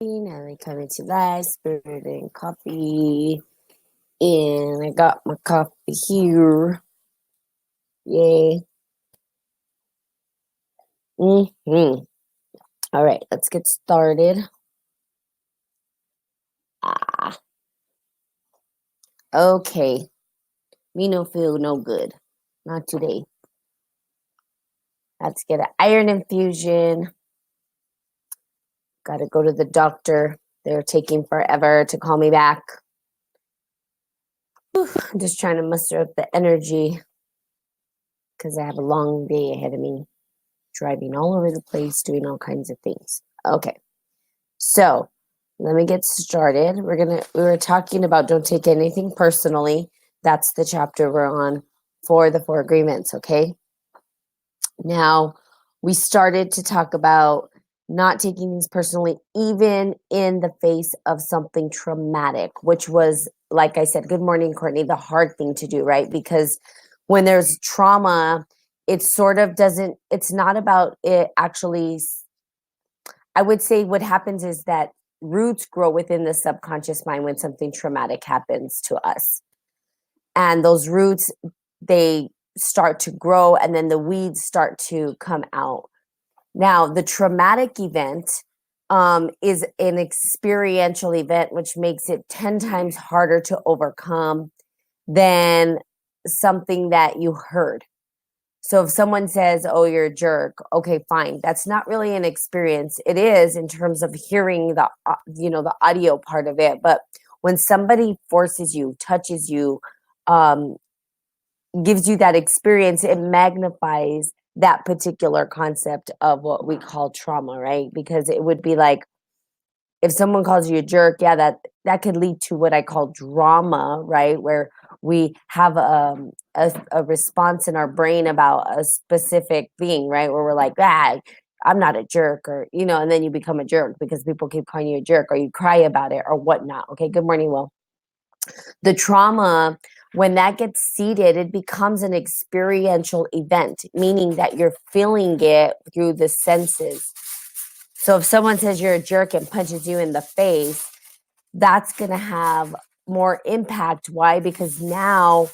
Now they come into life, spirit and coffee. And I got my coffee here. Yay. All right, let's get started. Okay. Me no feel no good. Not today. Let's get an iron infusion. Gotta go to the doctor. They're taking forever to call me back. I'm just trying to muster up the energy because I have a long day ahead of me. Driving all over the place, doing all kinds of things. Okay. So let me get started. We were talking about don't take anything personally. That's the chapter we're on for the 4 agreements. Okay. Now we started to talk about not taking things personally, even in the face of something traumatic, which was, like I said, good morning, Courtney, the hard thing to do, right? Because when there's trauma, it sort of doesn't, it's not about it actually. I would say what happens is that roots grow within the subconscious mind when something traumatic happens to us. And those roots, they start to grow and then the weeds start to come out. Now, the traumatic event is an experiential event, which makes it 10 times harder to overcome than something that you heard. So if someone says, "Oh, you're a jerk," okay, fine. That's not really an experience. It is in terms of hearing the audio part of it. But when somebody forces you, touches you, um, gives you that experience, it magnifies that particular concept of what we call trauma, right? Because it would be like if someone calls you a jerk, yeah, that could lead to what I call drama, right? Where we have a response in our brain about a specific thing, right? Where we're like, I'm not a jerk, or and then you become a jerk because people keep calling you a jerk, or you cry about it, or whatnot. Okay, good morning, Will. The trauma, when that gets seated, it becomes an experiential event, meaning that you're feeling it through the senses. So if someone says you're a jerk and punches you in the face, that's going to have more impact. Why? Because now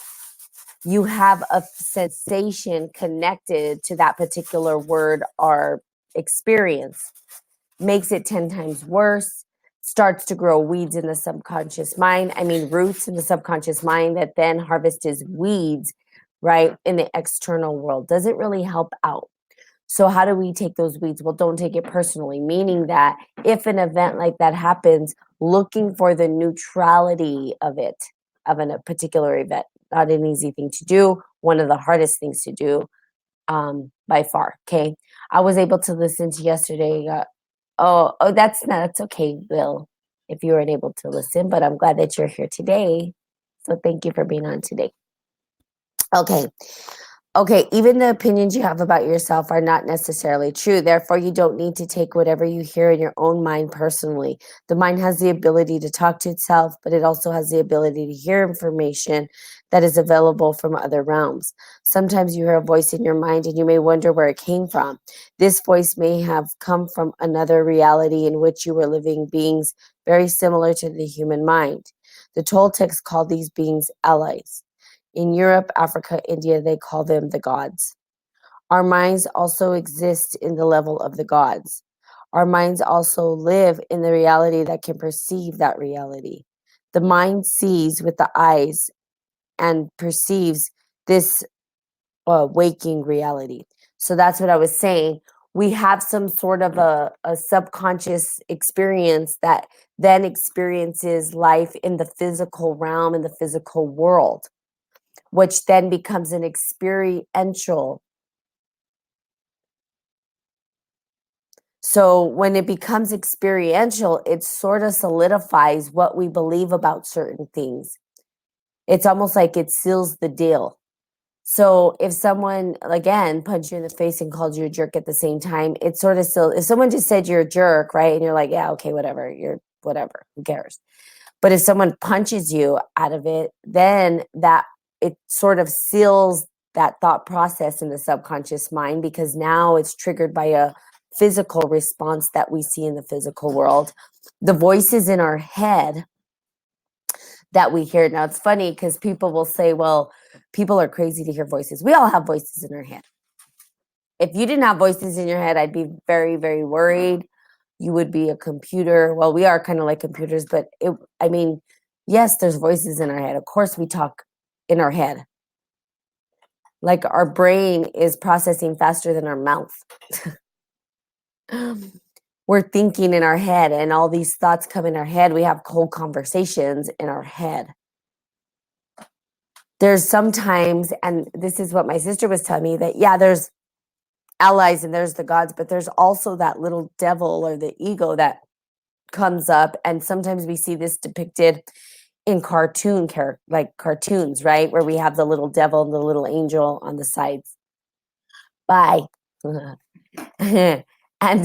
you have a sensation connected to that particular word or experience. Makes it 10 times worse, starts to grow weeds in the subconscious mind. I mean, roots in the subconscious mind that then harvest as weeds, right, in the external world. Doesn't really help out. So how do we take those weeds? Well, don't take it personally, meaning that if an event like that happens, looking for the neutrality of it, of a particular event, not an easy thing to do, one of the hardest things to do by far, okay? I was able to listen to yesterday. That's okay, Bill, if you weren't able to listen, but I'm glad that you're here today. So thank you for being on today. Okay. Okay, even the opinions you have about yourself are not necessarily true. Therefore, you don't need to take whatever you hear in your own mind personally. The mind has the ability to talk to itself, but it also has the ability to hear information that is available from other realms. Sometimes you hear a voice in your mind and you may wonder where it came from. This voice may have come from another reality in which you were living beings very similar to the human mind. The Toltecs called these beings allies. In Europe, Africa, India, they call them the gods. Our minds also exist in the level of the gods. Our minds also live in the reality that can perceive that reality. The mind sees with the eyes and perceives this waking reality. So that's what I was saying. We have some sort of a subconscious experience that then experiences life in the physical realm, in the physical world, which then becomes an experiential. So when it becomes experiential, it sort of solidifies what we believe about certain things. It's almost like it seals the deal. So if someone, again, punched you in the face and called you a jerk at the same time, it's sort of still, if someone just said you're a jerk, right? And you're like, yeah, okay, whatever, you're whatever, who cares? But if someone punches you out of it, then that it sort of seals that thought process in the subconscious mind because now it's triggered by a physical response that we see in the physical world. The voices in our head that we hear. Now, it's funny because people will say, well, people are crazy to hear voices. We all have voices in our head. If you didn't have voices in your head, I'd be very, very worried. You would be a computer. Well, we are kind of like computers, but yes, there's voices in our head. Of course, we talk in our head. Like our brain is processing faster than our mouth. We're thinking in our head, and all these thoughts come in our head. We have cold conversations in our head. There's sometimes, and this is what my sister was telling me, that yeah, there's allies and there's the gods, but there's also that little devil or the ego that comes up. And sometimes we see this depicted in cartoons, right? Where we have the little devil and the little angel on the sides. Bye. And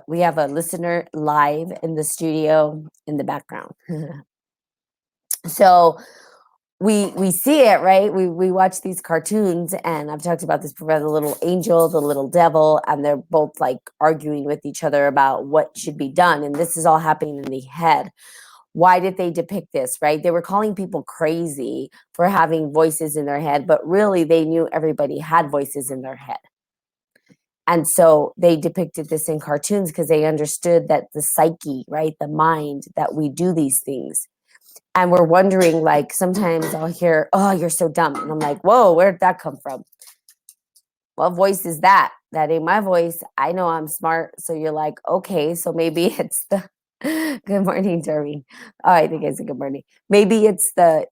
we have a listener live in the studio in the background. So we see it, right? We watch these cartoons, and I've talked about this before, the little angel, the little devil, and they're both like arguing with each other about what should be done. And this is all happening in the head. Why did they depict this, right? They were calling people crazy for having voices in their head, but really they knew everybody had voices in their head. And so they depicted this in cartoons because they understood that the psyche, right, the mind, that we do these things. And we're wondering, like, sometimes I'll hear, oh, you're so dumb. And I'm like, whoa, where did that come from? What voice is that? That ain't my voice. I know I'm smart. So you're like, okay, so maybe it's the, good morning, Darlene. Oh, I think I said good morning. Maybe it's the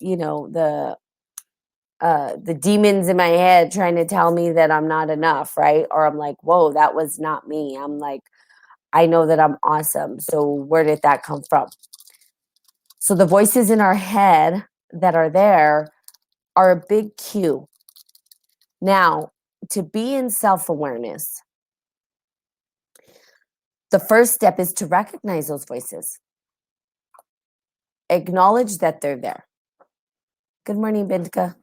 demons in my head trying to tell me that I'm not enough, right? Or I'm like, whoa, that was not me. I'm like, I know that I'm awesome. So where did that come from? So the voices in our head that are there are a big cue. Now, to be in self-awareness, the first step is to recognize those voices. Acknowledge that they're there. Good morning, Bintka.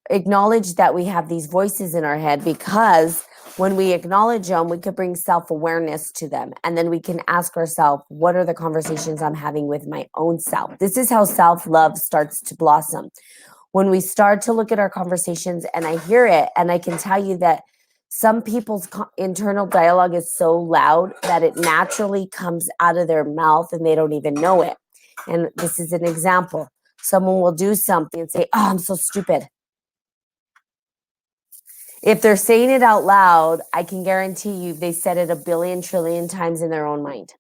Acknowledge that we have these voices in our head, because when we acknowledge them, we could bring self-awareness to them. And then we can ask ourselves, what are the conversations I'm having with my own self? This is how self-love starts to blossom. When we start to look at our conversations, and I hear it, and I can tell you that some people's internal dialogue is so loud that it naturally comes out of their mouth and they don't even know it. And this is an example. Someone will do something and say, oh, I'm so stupid. If they're saying it out loud, I can guarantee you they said it a billion trillion times in their own mind.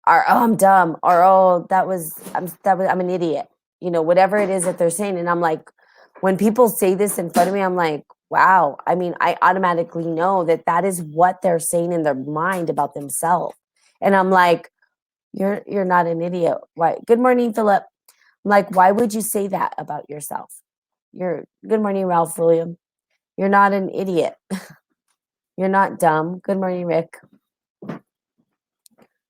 Or, oh, I'm dumb. Or, oh, I'm an idiot. You know, whatever it is that they're saying. And I'm like, when people say this in front of me, I'm like, wow. I mean, I automatically know that that is what they're saying in their mind about themselves. And I'm like, you're not an idiot. Why? Good morning, Philip. I'm like, why would you say that about yourself? Good morning, Ralph William. You're not an idiot. You're not dumb. Good morning, Rick.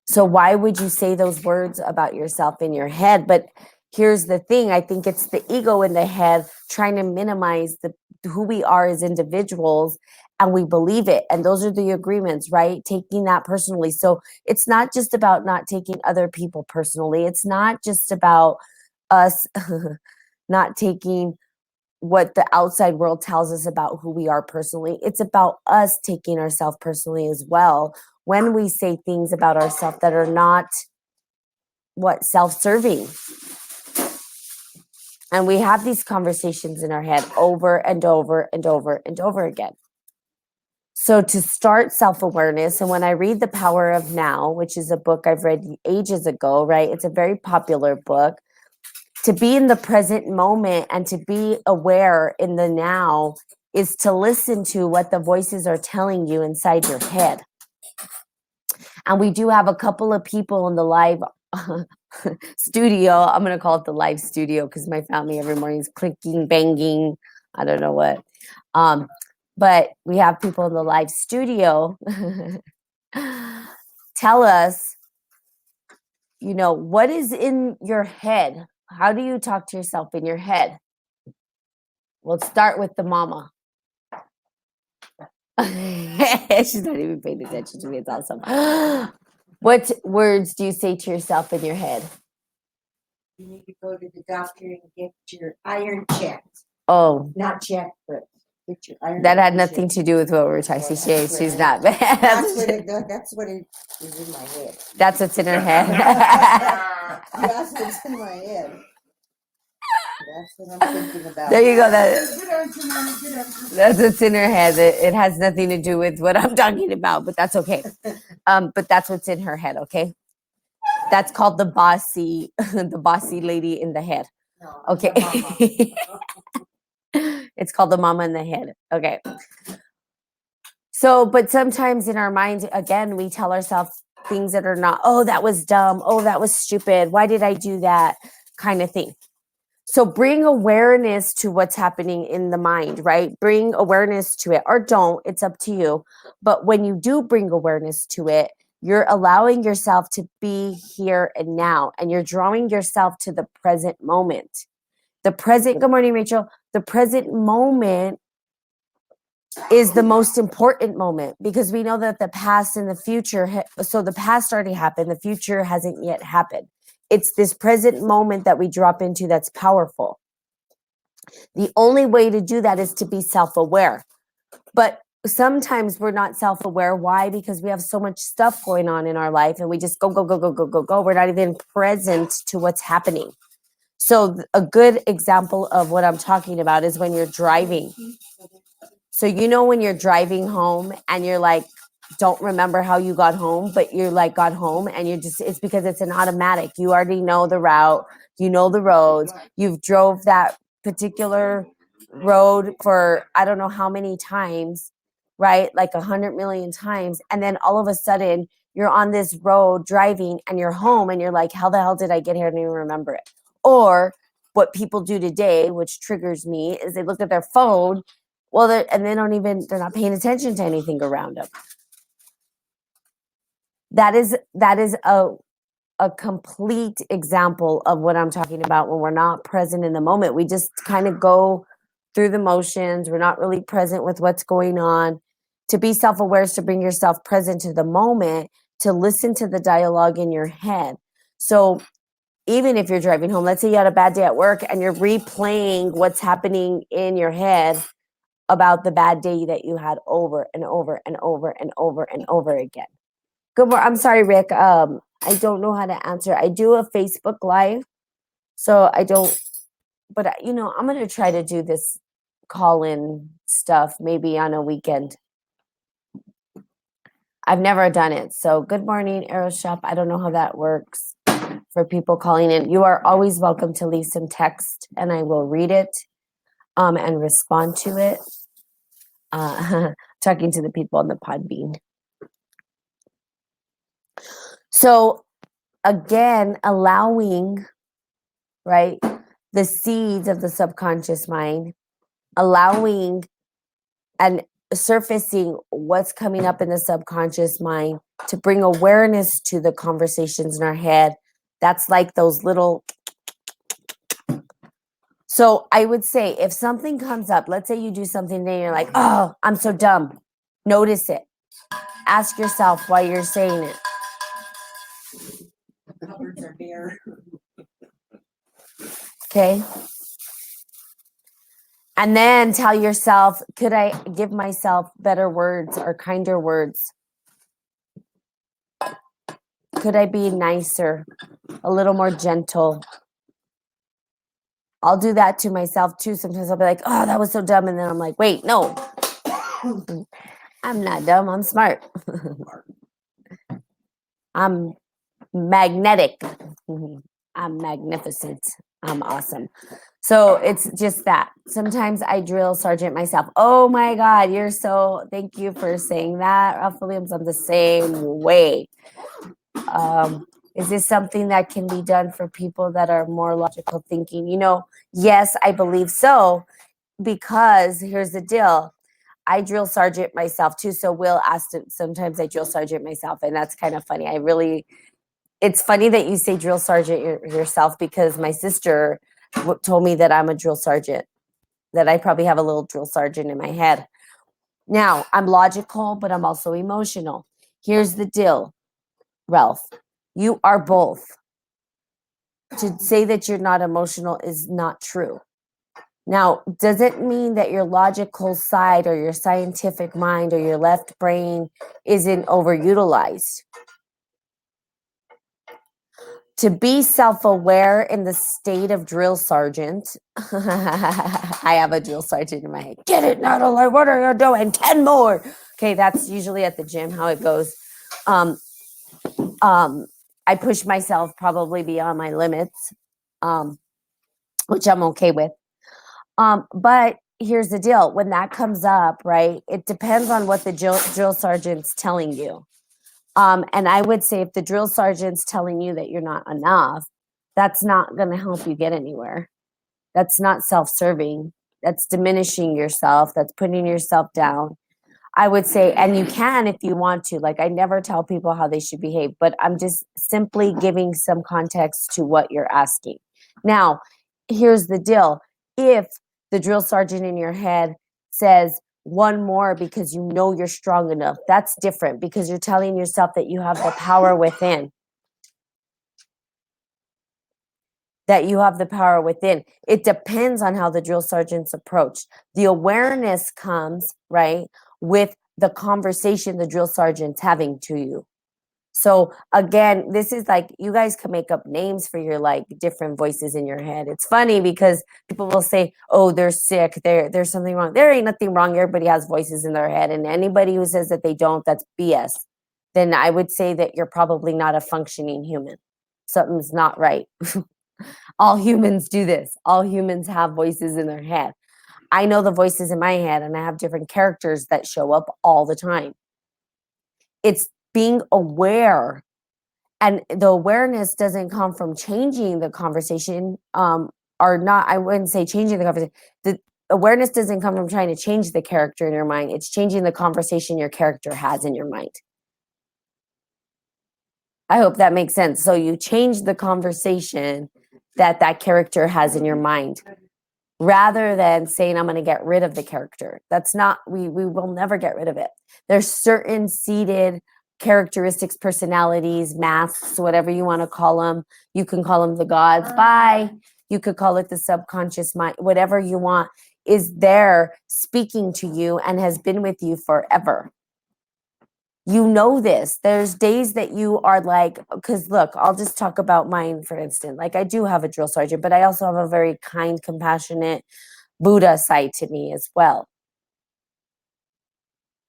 So why would you say those words about yourself in your head? But here's the thing. I think it's the ego in the head trying to minimize who we are as individuals, and we believe it. And those are the agreements, right? Taking that personally. So it's not just about not taking other people personally. It's not just about us not taking what the outside world tells us about who we are personally. It's about us taking ourselves personally as well when we say things about ourselves that are not self-serving. And we have these conversations in our head over and over and over and over again. So to start self-awareness, and when I read The Power of Now, which is a book I've read ages ago, right? It's a very popular book. To be in the present moment and to be aware in the now is to listen to what the voices are telling you inside your head. And we do have a couple of people in the live studio. I'm going to call it the live studio because my family every morning is clicking, banging, I don't know what. But we have people in the live studio tell us, you know, what is in your head? How do you talk to yourself in your head? We'll start with the mama. She's not even paying attention to me. It's awesome. What words do you say to yourself in your head? You need to go to the doctor and get your iron checked. Oh, Not checked, but get your iron. that had nothing to do with what we were talking. She's not bad. That's what it is in my head. That's what's in her head. That's what's in my head. That's what I'm thinking about. There you go. That's what's in her head. It has nothing to do with what I'm talking about, but that's okay. But that's what's in her head. Okay, that's called the bossy lady in the head. No, Okay, it's called the mama in the head. Okay. So, but sometimes in our mind, again, we tell ourselves things that are not. Oh, that was dumb. Oh, that was stupid. Why did I do that? Kind of thing. So bring awareness to what's happening in the mind, right? Bring awareness to it, or don't. It's up to you. But when you do bring awareness to it, you're allowing yourself to be here and now, and you're drawing yourself to the present moment. The present, good morning, Rachel. The present moment is the most important moment because we know that the past and the future, so the past already happened, the future hasn't yet happened. It's this present moment that we drop into that's powerful. The only way to do that is to be self-aware. But sometimes we're not self-aware. Why? Because we have so much stuff going on in our life and we just go. We're not even present to what's happening. So a good example of what I'm talking about is when you're driving. So when you're driving home and you're like, don't remember how you got home, but you're like got home and it's because it's an automatic. You already know the route, you know the roads, you've drove that particular road for I don't know how many times, right? Like 100 million times. And then all of a sudden you're on this road driving and you're home and you're like, how the hell did I get here? I don't even remember it. Or what people do today, which triggers me, is they look at their phone. Well, they're not paying attention to anything around them. That is a complete example of what I'm talking about when we're not present in the moment. We just kind of go through the motions. We're not really present with what's going on. To be self-aware is to bring yourself present to the moment, to listen to the dialogue in your head. So even if you're driving home, let's say you had a bad day at work and you're replaying what's happening in your head about the bad day that you had over and over and over and over and over again. Good morning. I'm sorry, Rick. I don't know how to answer. I do a Facebook Live, so I don't. But I'm going to try to do this call-in stuff maybe on a weekend. I've never done it. So good morning, Arrow Shop. I don't know how that works for people calling in. You are always welcome to leave some text, and I will read it and respond to it. Talking to the people on the Podbean. So again, allowing, right, the seeds of the subconscious mind, allowing and surfacing what's coming up in the subconscious mind to bring awareness to the conversations in our head. That's like those little. So I would say if something comes up, let's say you do something and you're like, oh, I'm so dumb. Notice it. Ask yourself why you're saying it. Cupboards are bare. Okay. And then tell yourself, could I give myself better words or kinder words? Could I be nicer, a little more gentle? I'll do that to myself too. Sometimes I'll be like, oh, that was so dumb. And then I'm like, wait, no, I'm not dumb. I'm smart. I'm magnetic. I'm magnificent. I'm awesome. So it's just that. Sometimes I drill sergeant myself. Oh my God, thank you for saying that. Ralph Williams, I'm the same way. Is this something that can be done for people that are more logical thinking? Yes, I believe so, because here's the deal. I drill sergeant myself too. So Will asked it. Sometimes I drill sergeant myself, and that's kind of funny. It's funny that you say drill sergeant yourself, because my sister told me that I'm a drill sergeant, that I probably have a little drill sergeant in my head. Now, I'm logical, but I'm also emotional. Here's the deal, Ralph. You are both. To say that you're not emotional is not true. Now, does it mean that your logical side or your scientific mind or your left brain isn't overutilized? To be self-aware in the state of drill sergeant, I have a drill sergeant in my head. Get it, Natalie, what are you doing? 10 more. Okay, that's usually at the gym how it goes. Um, I push myself probably beyond my limits, which I'm okay with. But here's the deal. When that comes up, right, it depends on what the drill sergeant's telling you. And I would say if the drill sergeant's telling you that you're not enough, that's not going to help you get anywhere. That's not self-serving. That's diminishing yourself. That's putting yourself down. I would say, and you can if you want to. Like, I never tell people how they should behave, but I'm just simply giving some context to what you're asking. Now, here's the deal. If the drill sergeant in your head says one more because you know you're strong enough, that's different because you're telling yourself that you have the power within. That you have the power within. It depends on how the drill sergeant's approached. The awareness comes, right, with the conversation the drill sergeant's having to you. So again, this is like, you guys can make up names for your like different voices in your head. It's funny because people will say, oh, they're sick, there's something wrong. There ain't nothing wrong. Everybody has voices in their head. And anybody who says that they don't, that's BS. Then I would say that you're probably not a functioning human. Something's not right. All humans do this. All humans have voices in their head. I know the voices in my head, and I have different characters that show up all the time. It's being aware, and the awareness doesn't come from changing the conversation, or not. I wouldn't say changing the conversation. The awareness doesn't come from trying to change the character in your mind. It's changing the conversation your character has in your mind. I hope that makes sense. So you change the conversation that character has in your mind, rather than saying I'm going to get rid of the character. That's not, we will never get rid of it. There's certain seated characteristics, personalities, masks, whatever you want to call them. You can call them the gods. Bye. You could call it the subconscious mind. Whatever you want is there speaking to you and has been with you forever. You know this. There's days that you are like, because look, I'll just talk about mine, for instance. Like, I do have a drill sergeant, but I also have a very kind, compassionate Buddha side to me as well.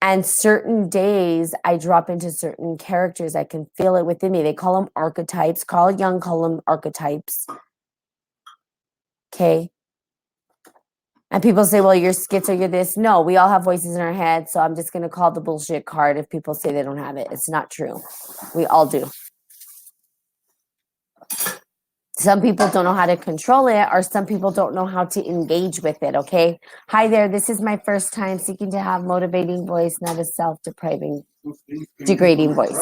And certain days I drop into certain characters. I can feel it within me. They call them archetypes. Carl Jung call them archetypes. Okay. And people say, well, you're schizo, you're this. No, we all have voices in our head. So I'm just going to call the bullshit card if people say they don't have it. It's not true. We all do. Some people don't know how to control it, or some people don't know how to engage with it. Okay. Hi there. This is my first time seeking to have motivating voice, not a self-depriving, degrading voice.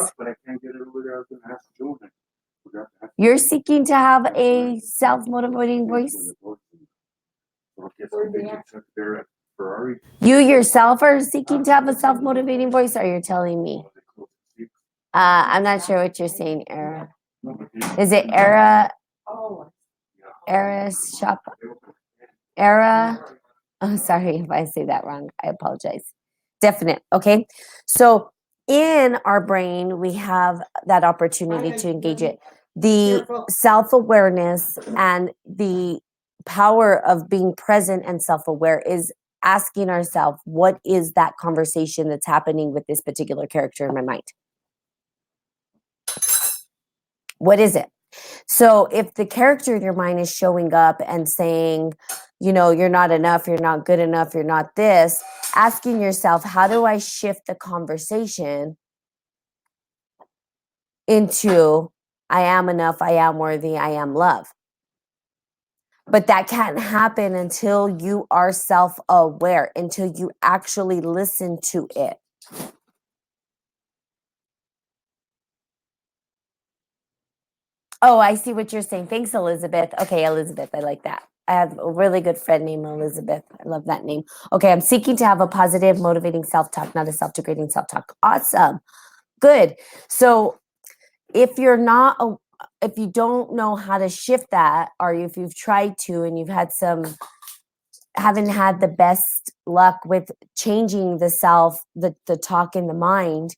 You're seeking to have a self-motivating voice? You yourself are seeking to have a self-motivating voice, or you're telling me? I'm not sure what you're saying, Era. Is it Era? Era Shop? Era? Oh, sorry if I say that wrong. I apologize. Definite. Okay. So in our brain, we have that opportunity to engage it. The self-awareness and the power of being present and self-aware is asking ourselves, what is that conversation that's happening with this particular character in my mind? What is it? So if the character in your mind is showing up and saying, you know, you're not enough, you're not good enough, you're not this, asking yourself, how do I shift the conversation into I am enough, I am worthy, I am love? But that can't happen until you are self-aware, until you actually listen to it. Oh, I see what you're saying. Thanks, Elizabeth. Okay, Elizabeth, I like that. I have a really good friend named Elizabeth. I love that name. Okay, I'm seeking to have a positive, motivating self-talk, not a self-degrading self-talk. Awesome. Good. So if you're not, if you don't know how to shift that, or if you've tried to and you've had haven't had the best luck with changing the self, the talk in the mind,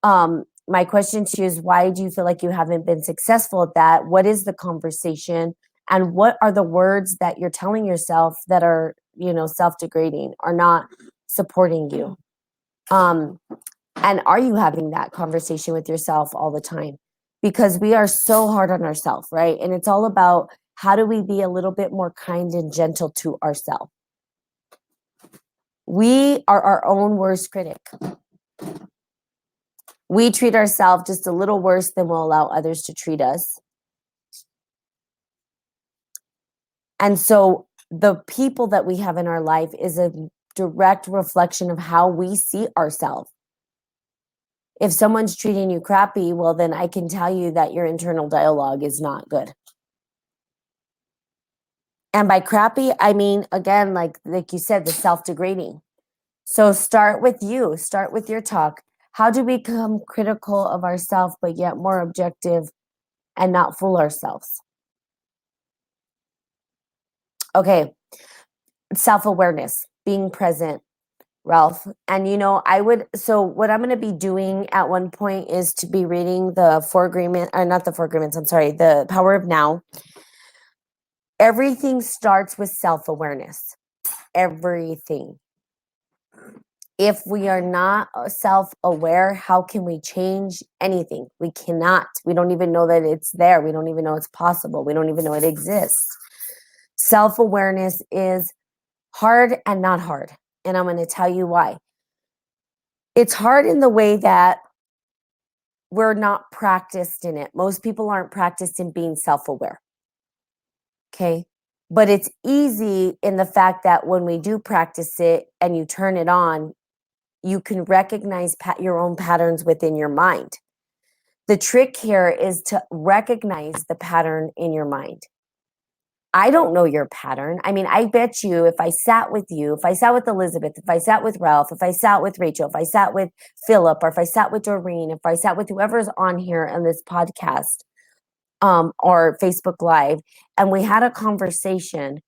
my question to you is, why do you feel like you haven't been successful at that? What is the conversation, and what are the words that you're telling yourself that are, self-degrading, or not supporting you? And are you having that conversation with yourself all the time? Because we are so hard on ourselves, right? And it's all about, how do we be a little bit more kind and gentle to ourselves? We are our own worst critic. We treat ourselves just a little worse than we'll allow others to treat us. And so the people that we have in our life is a direct reflection of how we see ourselves. If someone's treating you crappy, well, then I can tell you that your internal dialogue is not good. And by crappy, I mean, again, like you said, the self-degrading. So start with you, start with your talk. How do we become critical of ourselves, but yet more objective and not fool ourselves? Okay, self-awareness, being present, Ralph. And so what I'm going to be doing at one point is to be reading the Four Agreements, or not the Four Agreements, I'm sorry, the Power of Now. Everything starts with self-awareness. Everything. If we are not self-aware, how can we change anything? We cannot. We don't even know that it's there. We don't even know it's possible. We don't even know it exists. Self-awareness is hard and not hard. And I'm going to tell you why. It's hard in the way that we're not practiced in it. Most people aren't practiced in being self-aware. Okay. But it's easy in the fact that when we do practice it and you turn it on, you can recognize your own patterns within your mind. The trick here is to recognize the pattern in your mind. I don't know your pattern. I mean, I bet you if I sat with you, if I sat with Elizabeth, if I sat with Ralph, if I sat with Rachel, if I sat with Philip, or if I sat with Doreen, if I sat with whoever's on here on this podcast, or Facebook Live, and we had a conversation,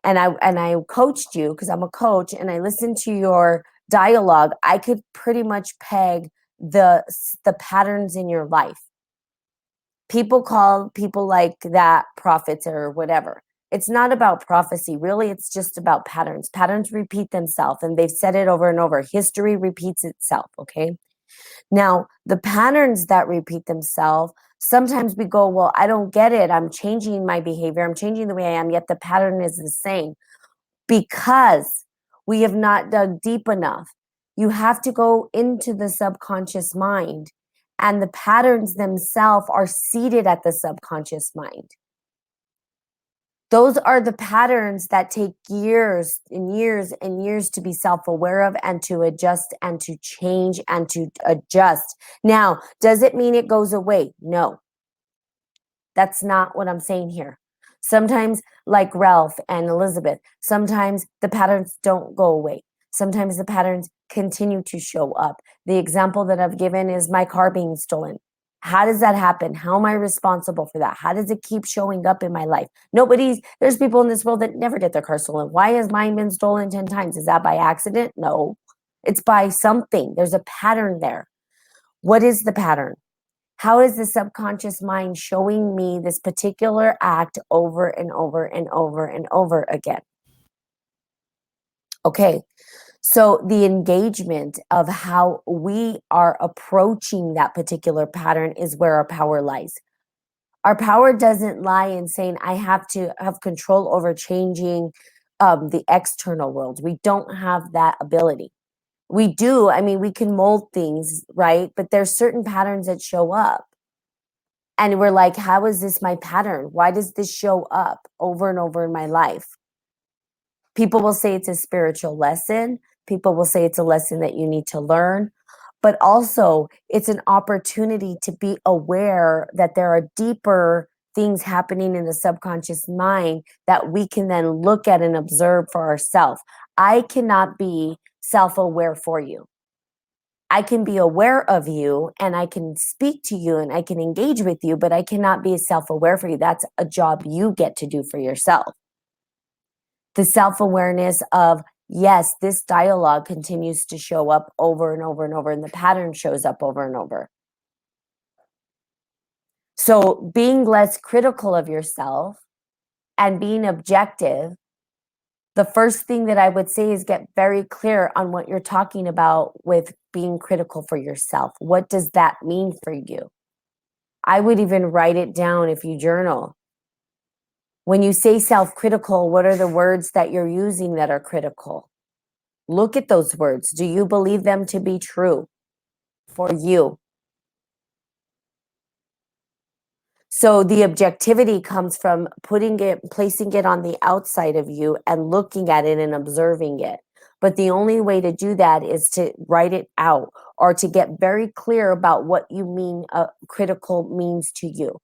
and I coached you because I'm a coach, and I listened to your dialogue, I could pretty much peg the patterns in your life. People call people like that prophets or whatever. It's not about prophecy, really. It's just about patterns. Patterns repeat themselves, and they've said it over and over. History repeats itself, okay? Now, the patterns that repeat themselves, sometimes we go, well, I don't get it. I'm changing my behavior. I'm changing the way I am, yet the pattern is the same. Because we have not dug deep enough. You have to go into the subconscious mind, and the patterns themselves are seated at the subconscious mind. Those are the patterns that take years and years and years to be self-aware of, and to adjust and to change and to adjust. Now, does it mean it goes away? No. That's not what I'm saying here. Sometimes, like Ralph and Elizabeth, sometimes the patterns don't go away. Sometimes the patterns continue to show up. The example that I've given is my car being stolen. How does that happen? How am I responsible for that? How does it keep showing up in my life? There's people in this world that never get their car stolen. Why has mine been stolen 10 times? Is that by accident? No, it's by something. There's a pattern there. What is the pattern? How is the subconscious mind showing me this particular act over and over and over and over again? Okay, so the engagement of how we are approaching that particular pattern is where our power lies. Our power doesn't lie in saying, I have to have control over changing the external world. We don't have that ability. We do. I mean, we can mold things, right? But there's certain patterns that show up. And we're like, how is this my pattern? Why does this show up over and over in my life? People will say it's a spiritual lesson. People will say it's a lesson that you need to learn. But also, it's an opportunity to be aware that there are deeper things happening in the subconscious mind that we can then look at and observe for ourselves. I cannot be self-aware for you. I can be aware of you and I can speak to you and I can engage with you, but I cannot be self-aware for you. That's a job you get to do for yourself. The self-awareness of, yes, this dialogue continues to show up over and over and over, and the pattern shows up over and over. So being less critical of yourself and being objective, the first thing that I would say is get very clear on what you're talking about with being critical for yourself. What does that mean for you? I would even write it down if you journal. When you say self-critical, what are the words that you're using that are critical? Look at those words. Do you believe them to be true for you? So the objectivity comes from placing it on the outside of you and looking at it and observing it. But the only way to do that is to write it out or to get very clear about what you mean critical means to you.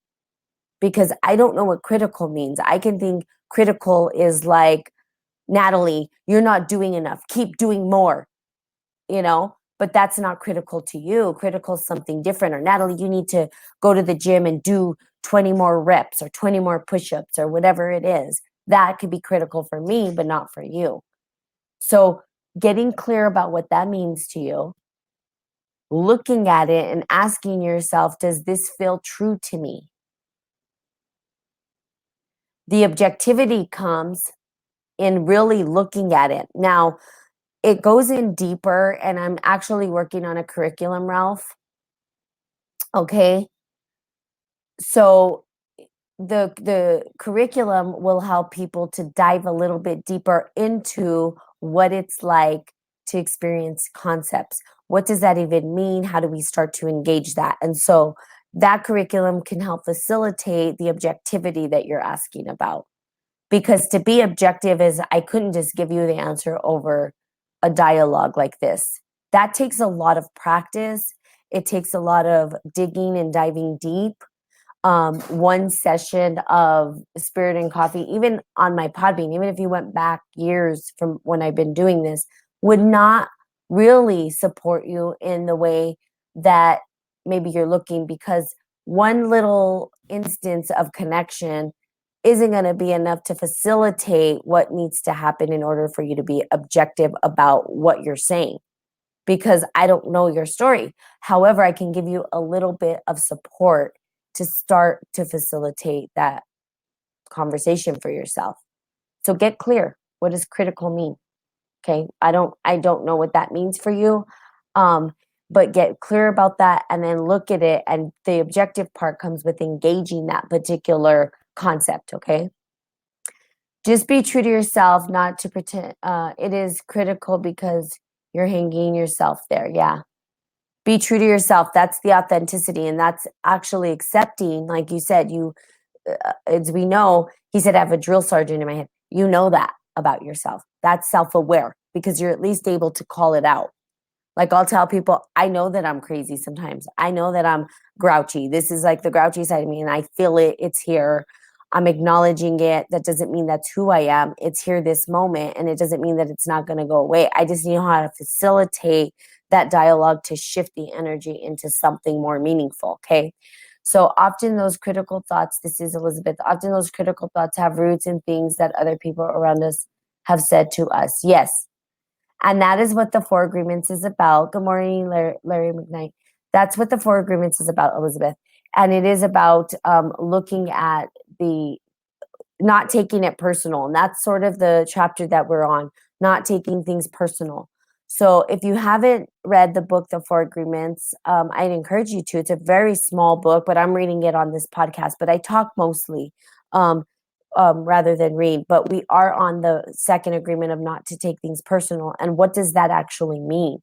Because I don't know what critical means. I can think critical is like, Natalie, you're not doing enough. Keep doing more, but that's not critical to you. Critical is something different. Or Natalie, you need to go to the gym and do 20 more reps or 20 more push-ups or whatever it is. That could be critical for me, but not for you. So getting clear about what that means to you, looking at it and asking yourself, does this feel true to me? The objectivity comes in really looking at it. Now, it goes in deeper, and I'm actually working on a curriculum, Ralph. Okay. So the curriculum will help people to dive a little bit deeper into what it's like to experience concepts. What does that even mean? How do we start to engage that? And so that curriculum can help facilitate the objectivity that you're asking about. Because to be objective is, I couldn't just give you the answer over a dialogue like this. That takes a lot of practice. It takes a lot of digging and diving deep. One session of Spirit and Coffee, even on my Podbean, even if you went back years from when I've been doing this, would not really support you in the way that maybe you're looking, because one little instance of connection isn't going to be enough to facilitate what needs to happen in order for you to be objective about what you're saying, because I don't know your story. However, I can give you a little bit of support to start to facilitate that conversation for yourself. So get clear. What does critical mean? Okay. I don't know what that means for you. But get clear about that and then look at it. And the objective part comes with engaging that particular concept. Okay. Just be true to yourself, not to pretend. It is critical because you're hanging yourself there. Yeah. Be true to yourself. That's the authenticity. And that's actually accepting, like you said, as we know, he said, I have a drill sergeant in my head. You know that about yourself. That's self-aware because you're at least able to call it out. Like I'll tell people, I know that I'm crazy sometimes. I know that I'm grouchy. This is like the grouchy side of me and I feel it. It's here. I'm acknowledging it. That doesn't mean that's who I am. It's here this moment. And it doesn't mean that it's not going to go away. I just know how to facilitate that dialogue to shift the energy into something more meaningful. Okay. So often those critical thoughts, this is Elizabeth, often those critical thoughts have roots in things that other people around us have said to us. Yes. And that is what the Four Agreements is about. Good morning, Larry McKnight. That's what the Four Agreements is about, Elizabeth. And it is about looking at the, not taking it personal. And that's sort of the chapter that we're on, not taking things personal. So if you haven't read the book, The Four Agreements, I'd encourage you to. It's a very small book, but I'm reading it on this podcast. But I talk mostly rather than read. But we are on the second agreement of not to take things personal. And what does that actually mean?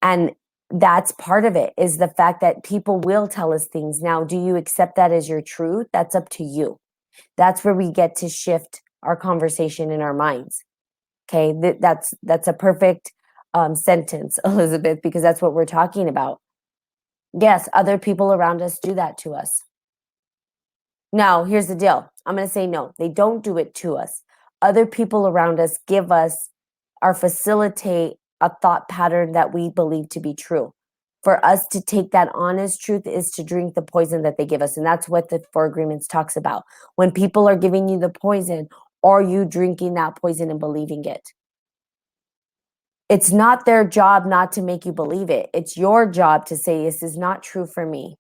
And that's part of it, is the fact that people will tell us things. Now, do you accept that as your truth? That's up to you. That's where we get to shift our conversation in our minds. Okay, that's a perfect sentence, Elizabeth, because that's what we're talking about. Yes, other people around us do that to us. Now, here's the deal. I'm going to say no. They don't do it to us. Other people around us give us or facilitate a thought pattern that we believe to be true. For us to take that honest truth is to drink the poison that they give us. And that's what the Four Agreements talks about. When people are giving you the poison, are you drinking that poison and believing it? It's not their job not to make you believe it. It's your job to say, this is not true for me.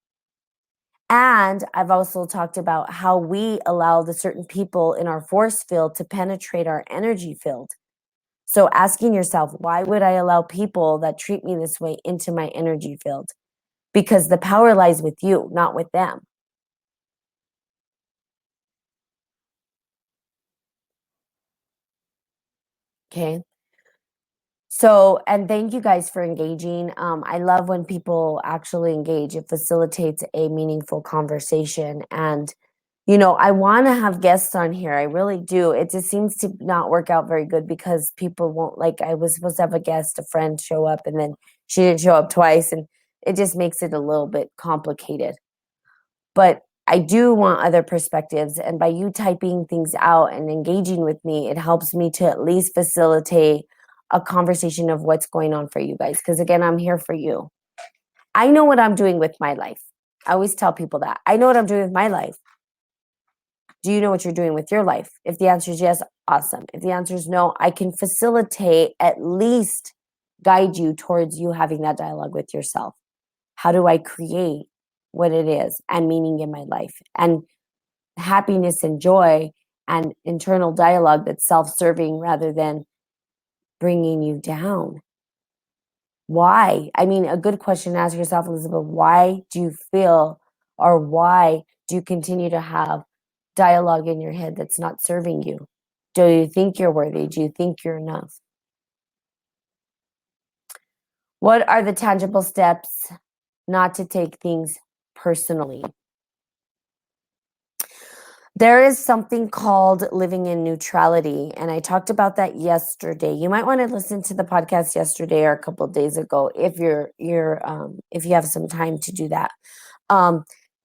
And I've also talked about how we allow the certain people in our force field to penetrate our energy field. So asking yourself, why would I allow people that treat me this way into my energy field? Because the power lies with you, not with them. Okay. So, and thank you guys for engaging. I love when people actually engage. It facilitates a meaningful conversation. And, I want to have guests on here. I really do. It just seems to not work out very good because people won't, like, I was supposed to have a friend show up, and then she didn't show up twice. And it just makes it a little bit complicated. But I do want other perspectives. And by you typing things out and engaging with me, it helps me to at least facilitate a conversation of what's going on for you guys. Because again, I'm here for you. I know what I'm doing with my life. I always tell people that. I know what I'm doing with my life. Do you know what you're doing with your life? If the answer is yes, awesome. If the answer is no, I can facilitate, at least guide you towards you having that dialogue with yourself. How do I create what it is and meaning in my life and happiness and joy and internal dialogue that's self-serving rather than bringing you down? Why? I mean, a good question to ask yourself, Elizabeth, why do you feel, or why do you continue to have dialogue in your head that's not serving you? Do you think you're worthy? Do you think you're enough? What are the tangible steps not to take things personally? There is something called living in neutrality, and I talked about that yesterday. You might want to listen to the podcast yesterday or a couple of days ago if if you have some time to do that.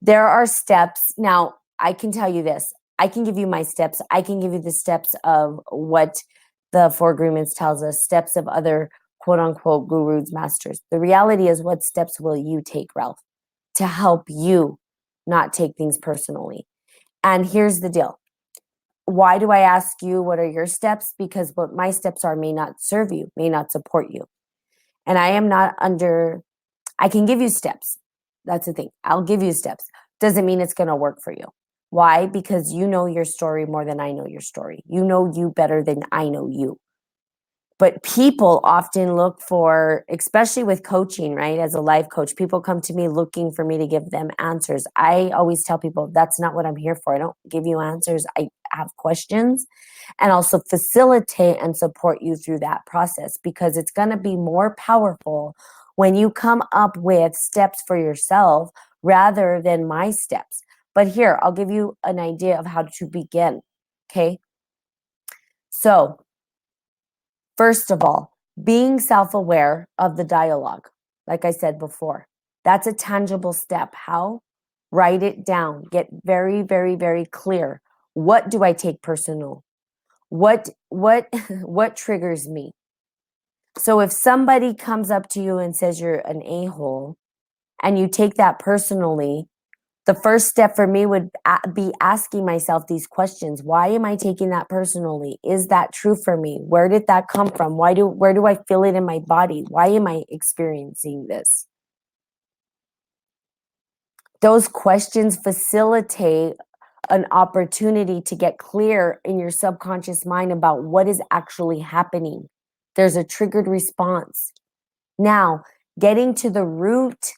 There are steps. Now, I can tell you this. I can give you my steps. I can give you the steps of what the Four Agreements tells us, steps of other quote unquote gurus, masters. The reality is, what steps will you take, Ralph, to help you not take things personally? And here's the deal. Why do I ask you what are your steps? Because what my steps are may not serve you, may not support you. And I am not I can give you steps. That's the thing. I'll give you steps. Doesn't mean it's going to work for you. Why? Because you know your story more than I know your story. You know you better than I know you. But people often look for, especially with coaching, right? As a life coach, people come to me looking for me to give them answers. I always tell people that's not what I'm here for. I don't give you answers. I have questions and also facilitate and support you through that process, because it's going to be more powerful when you come up with steps for yourself rather than my steps. But here, I'll give you an idea of how to begin. Okay. So, first of all, being self-aware of the dialogue, like I said before, that's a tangible step. How? Write it down. Get very, very, very clear. What do I take personal? What what triggers me? So if somebody comes up to you and says you're an a-hole and you take that personally, the first step for me would be asking myself these questions. Why am I taking that personally? Is that true for me? Where did that come from? Where do I feel it in my body? Why am I experiencing this? Those questions facilitate an opportunity to get clear in your subconscious mind about what is actually happening. There's a triggered response. Now, getting to the root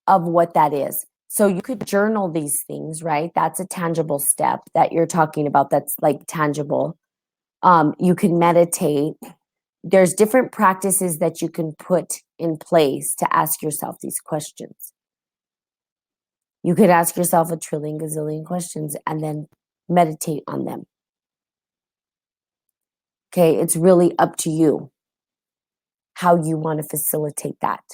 of what that is. So you could journal these things, right? That's a tangible step that you're talking about. That's like tangible. You can meditate. There's different practices that you can put in place to ask yourself these questions. You could ask yourself a trillion gazillion questions and then meditate on them. Okay, it's really up to you how you want to facilitate that.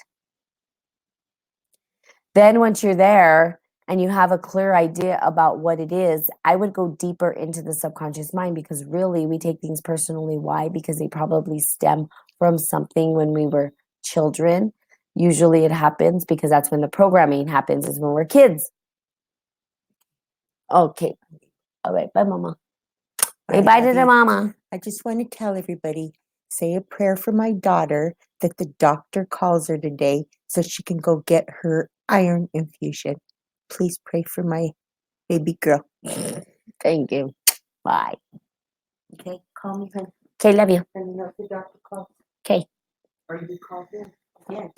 Then once you're there, and you have a clear idea about what it is, I would go deeper into the subconscious mind, because really we take things personally. Why? Because they probably stem from something when we were children. Usually it happens because that's when the programming happens, is when we're kids. Okay. All right. Bye, Mama. Say bye to the mama. I just want to tell everybody, say a prayer for my daughter that the doctor calls her today so she can go get her iron infusion. Please pray for my baby girl. Thank you. Bye. Okay, call me when. Okay, love you. Let me know if the doctor calls. Okay. Or you call him. Yeah.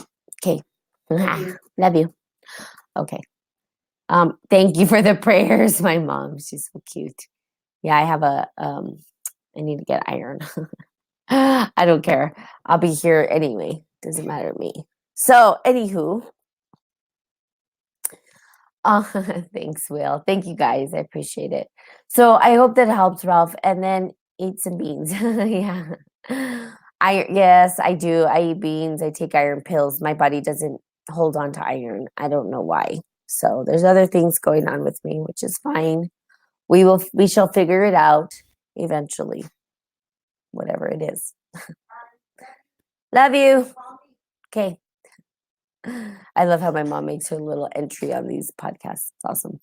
Okay. Love you. Love you. Okay. Thank you for the prayers. My mom, she's so cute. Yeah, I have I need to get iron. I don't care. I'll be here anyway. Doesn't matter to me. So, anywho, thanks, Will. Thank you guys. I appreciate it. So I hope that helps, Ralph. And then eat some beans. Yeah. Yes, I do. I eat beans. I take iron pills. My body doesn't hold on to iron. I don't know why. So there's other things going on with me, which is fine. We shall figure it out eventually. Whatever it is. Love you. Okay. I love how my mom makes her little entry on these podcasts. It's awesome.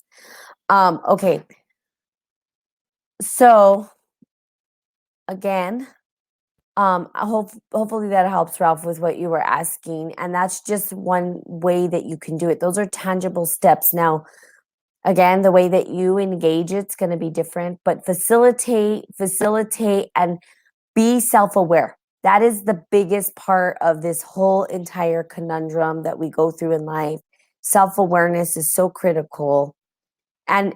Okay. So again, hopefully that helps, Ralph, with what you were asking. And that's just one way that you can do it. Those are tangible steps. Now, again, the way that you engage it's going to be different, but facilitate, and be self-aware. That is the biggest part of this whole entire conundrum that we go through in life. Self-awareness is so critical. And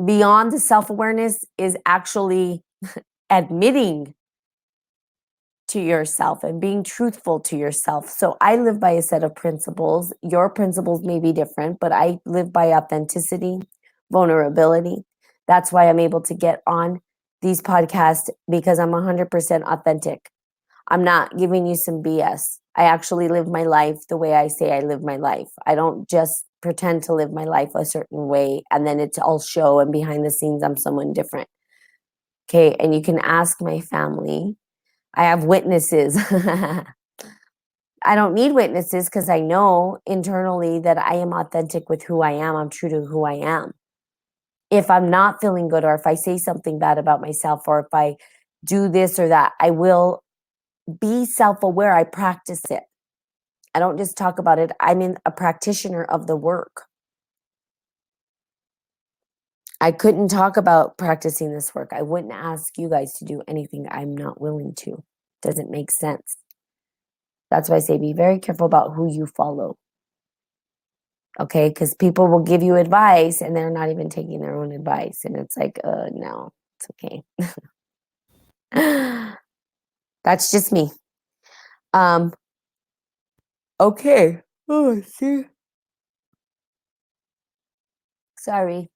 beyond the self-awareness is actually admitting to yourself and being truthful to yourself. So I live by a set of principles. Your principles may be different, but I live by authenticity, vulnerability. That's why I'm able to get on these podcasts, because I'm 100% authentic. I'm not giving you some BS. I actually live my life the way I say I live my life. I don't just pretend to live my life a certain way and then it's all show and behind the scenes I'm someone different. Okay, and you can ask my family. I have witnesses. I don't need witnesses because I know internally that I am authentic with who I am. I'm true to who I am. If I'm not feeling good, or if I say something bad about myself, or if I do this or that, I will be self-aware. I practice it. I don't just talk about it. I'm a practitioner of the work. I couldn't talk about practicing this work. I wouldn't ask you guys to do anything I'm not willing to. Doesn't make sense. That's why I say be very careful about who you follow. Okay, because people will give you advice and they're not even taking their own advice. And it's like, no, it's okay. That's just me. Okay. Oh, see. Sorry.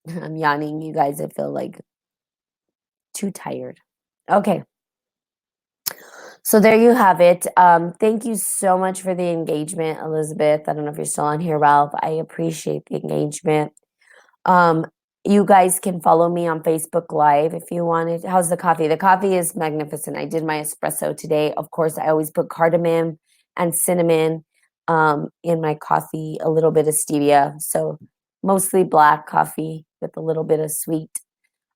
I'm yawning. You guys, I feel like too tired. Okay. So there you have it. Thank you so much for the engagement, Elizabeth. I don't know if you're still on here, Ralph. I appreciate the engagement. You guys can follow me on Facebook Live if you wanted. How's the coffee? The coffee is magnificent. I did my espresso today. Of course, I always put cardamom and cinnamon in my coffee, a little bit of stevia. So mostly black coffee with a little bit of sweet.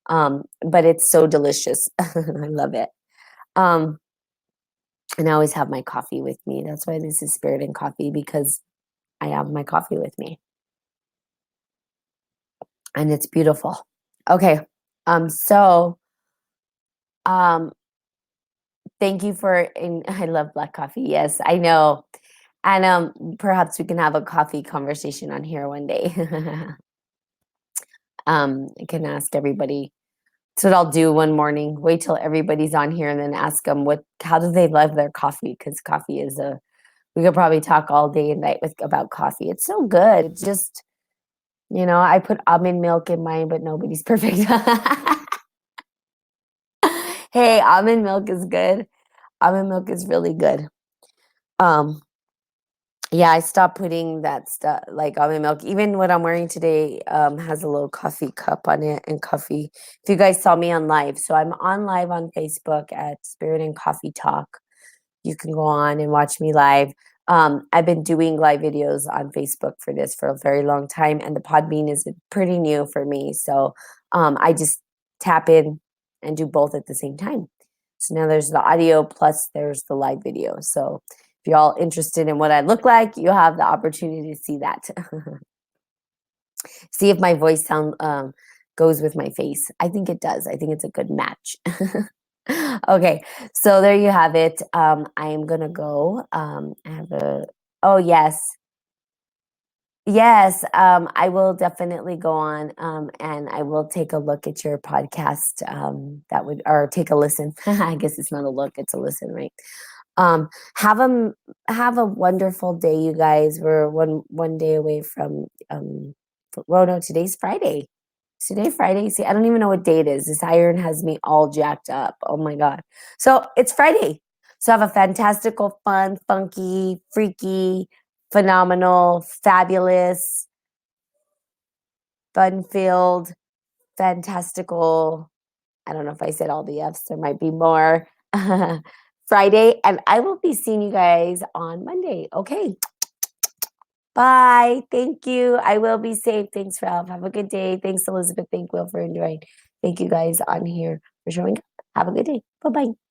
But it's so delicious. I love it. And I always have my coffee with me. That's why this is Spirit and Coffee, because I have my coffee with me. And it's beautiful. Okay. So thank you I love black coffee. Yes, I know. And perhaps we can have a coffee conversation on here one day. I can ask everybody. That's what I'll do one morning. Wait till everybody's on here and then ask them how do they love their coffee? Because coffee is we could probably talk all day and night about coffee. It's so good. It's just, I put almond milk in mine, but nobody's perfect. Hey, almond milk is good. Almond milk is really good. Yeah, I stopped putting that stuff like almond milk. Even what I'm wearing today has a little coffee cup on it and coffee. If you guys saw me on live, so I'm on live on Facebook at Spirit and Coffee Talk. You can go on and watch me live. I've been doing live videos on Facebook for this for a very long time, and the Podbean is pretty new for me. So I just tap in and do both at the same time. So now there's the audio plus there's the live video. So if you're all interested in what I look like, you have the opportunity to see that. See if my voice sound goes with my face. I think it does. I think it's a good match. Okay, so there you have it. I am gonna go. I have a. Oh yes, yes. I will definitely go on, and I will take a look at your podcast. That would or take a listen. I guess it's not a look; it's a listen, right? Um, have a have a wonderful day, you guys. We're one day away from well, no, today's Friday. Is today Friday? See, I don't even know what day it is. This iron has me all jacked up. Oh my god! So it's Friday. So have a fantastical, fun, funky, freaky, phenomenal, fabulous, fun-filled, fantastical. I don't know if I said all the F's. There might be more. Friday, and I will be seeing you guys on Monday. Okay. Bye. Thank you. I will be safe. Thanks, Ralph. Have a good day. Thanks, Elizabeth. Thank Will for enjoying. Thank you guys on here for showing up. Have a good day. Bye bye.